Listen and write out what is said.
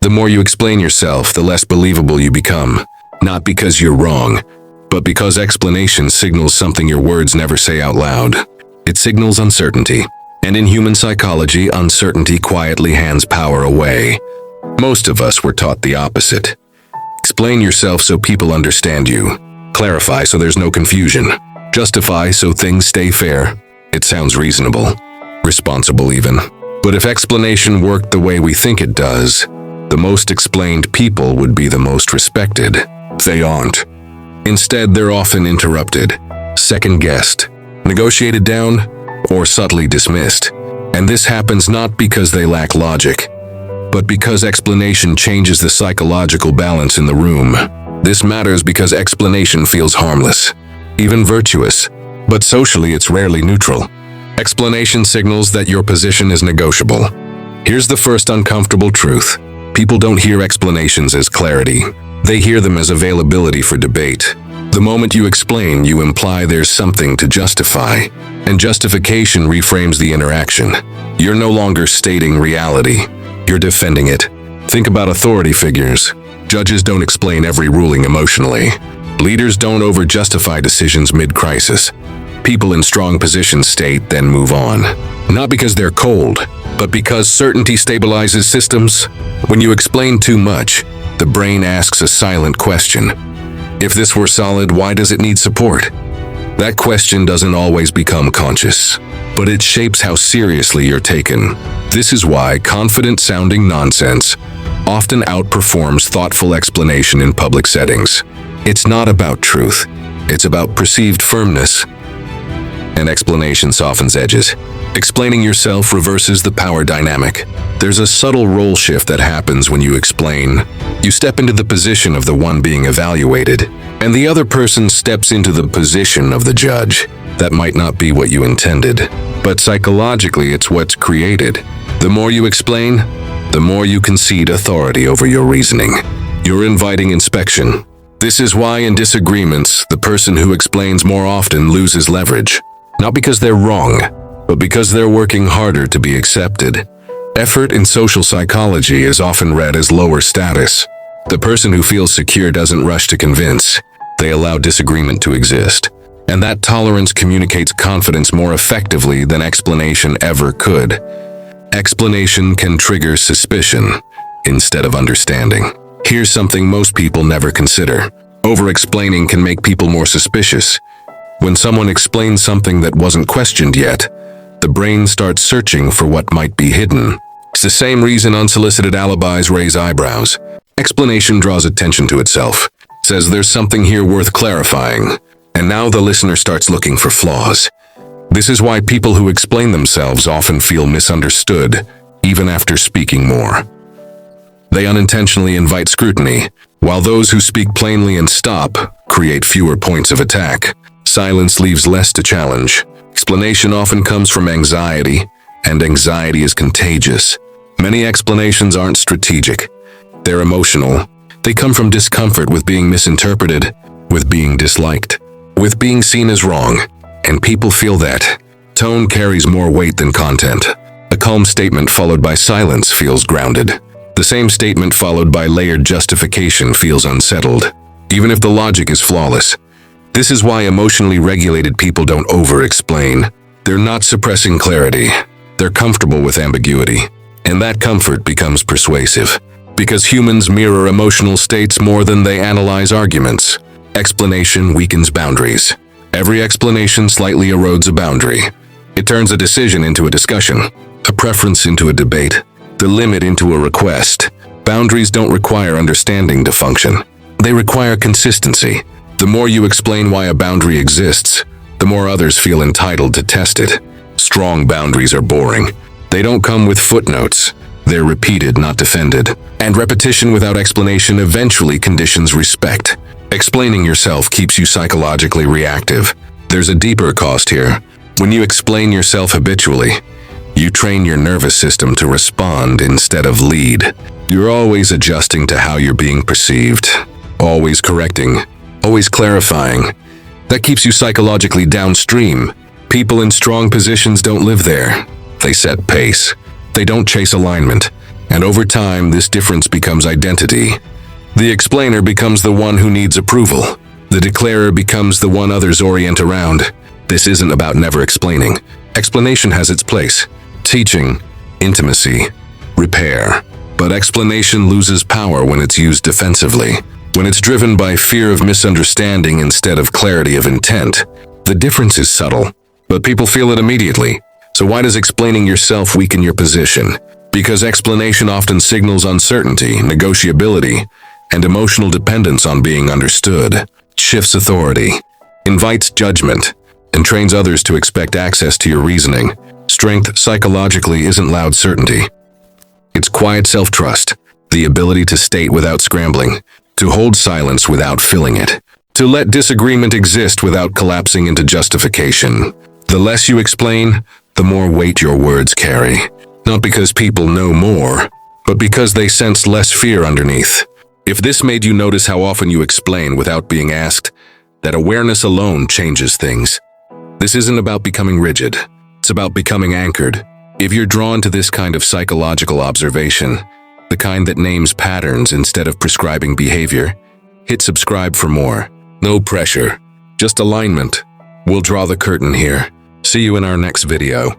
The more you explain yourself, the less believable you become. Not because you're wrong, but because explanation signals something your words never say out loud. It signals uncertainty. And in human psychology, uncertainty quietly hands power away. Most of us were taught the opposite. Explain yourself so people understand you. Clarify so there's no confusion. Justify so things stay fair. It sounds reasonable, responsible even. But if explanation worked the way we think it does, the most explained people would be the most respected. They aren't. Instead, they're often interrupted, second-guessed, negotiated down, or subtly dismissed. And this happens not because they lack logic, but because explanation changes the psychological balance in the room. This matters because explanation feels harmless, even virtuous, but socially it's rarely neutral. Explanation signals that your position is negotiable. Here's the first uncomfortable truth. People don't hear explanations as clarity. They hear them as availability for debate. The moment you explain, you imply there's something to justify, and justification reframes the interaction. You're no longer stating reality. You're defending it. Think about authority figures. Judges don't explain every ruling emotionally. Leaders don't over-justify decisions mid-crisis. People in strong positions state, then move on. Not because they're cold, but because certainty stabilizes systems. When you explain too much, the brain asks a silent question. If this were solid, why does it need support? That question doesn't always become conscious, but it shapes how seriously you're taken. This is why confident-sounding nonsense often outperforms thoughtful explanation in public settings. It's not about truth. It's about perceived firmness. And explanation softens edges. Explaining yourself reverses the power dynamic. There's a subtle role shift that happens when you explain. You step into the position of the one being evaluated, and the other person steps into the position of the judge. That might not be what you intended, but psychologically it's what's created. The more you explain, the more you concede authority over your reasoning. You're inviting inspection. This is why in disagreements, the person who explains more often loses leverage. Not because they're wrong, but because they're working harder to be accepted. Effort in social psychology is often read as lower status. The person who feels secure doesn't rush to convince. They allow disagreement to exist. And that tolerance communicates confidence more effectively than explanation ever could. Explanation can trigger suspicion instead of understanding. Here's something most people never consider. Over-explaining can make people more suspicious. When someone explains something that wasn't questioned yet, the brain starts searching for what might be hidden. It's the same reason unsolicited alibis raise eyebrows. Explanation draws attention to itself, says there's something here worth clarifying, and now the listener starts looking for flaws. This is why people who explain themselves often feel misunderstood, even after speaking more. They unintentionally invite scrutiny, while those who speak plainly and stop create fewer points of attack. Silence leaves less to challenge. Explanation often comes from anxiety, and anxiety is contagious. Many explanations aren't strategic. They're emotional. They come from discomfort with being misinterpreted, with being disliked, with being seen as wrong. And people feel that. Tone carries more weight than content. A calm statement followed by silence feels grounded. The same statement followed by layered justification feels unsettled, even if the logic is flawless. This is why emotionally regulated people don't over-explain. They're not suppressing clarity. They're comfortable with ambiguity. And that comfort becomes persuasive. Because humans mirror emotional states more than they analyze arguments. Explanation weakens boundaries. Every explanation slightly erodes a boundary. It turns a decision into a discussion, a preference into a debate, the limit into a request. Boundaries don't require understanding to function. They require consistency. The more you explain why a boundary exists, the more others feel entitled to test it. Strong boundaries are boring. They don't come with footnotes. They're repeated, not defended. And repetition without explanation eventually conditions respect. Explaining yourself keeps you psychologically reactive. There's a deeper cost here. When you explain yourself habitually, you train your nervous system to respond instead of lead. You're always adjusting to how you're being perceived, always correcting, always clarifying. That keeps you psychologically downstream. People in strong positions don't live there. They set pace. They don't chase alignment. And over time, this difference becomes identity. The explainer becomes the one who needs approval. The declarer becomes the one others orient around. This isn't about never explaining. Explanation has its place. Teaching, intimacy, repair. But explanation loses power when it's used defensively. When it's driven by fear of misunderstanding instead of clarity of intent. The difference is subtle, but people feel it immediately. So why does explaining yourself weaken your position? Because explanation often signals uncertainty, negotiability, and emotional dependence on being understood. Shifts authority, invites judgment, and trains others to expect access to your reasoning. Strength psychologically isn't loud certainty. It's quiet self-trust, the ability to state without scrambling, to hold silence without filling it, to let disagreement exist without collapsing into justification. The less you explain, the more weight your words carry. Not because people know more, but because they sense less fear underneath. If this made you notice how often you explain without being asked, that awareness alone changes things. This isn't about becoming rigid. It's about becoming anchored. If you're drawn to this kind of psychological observation, the kind that names patterns instead of prescribing behavior, hit subscribe for more. No pressure, just alignment. We'll draw the curtain here. See you in our next video.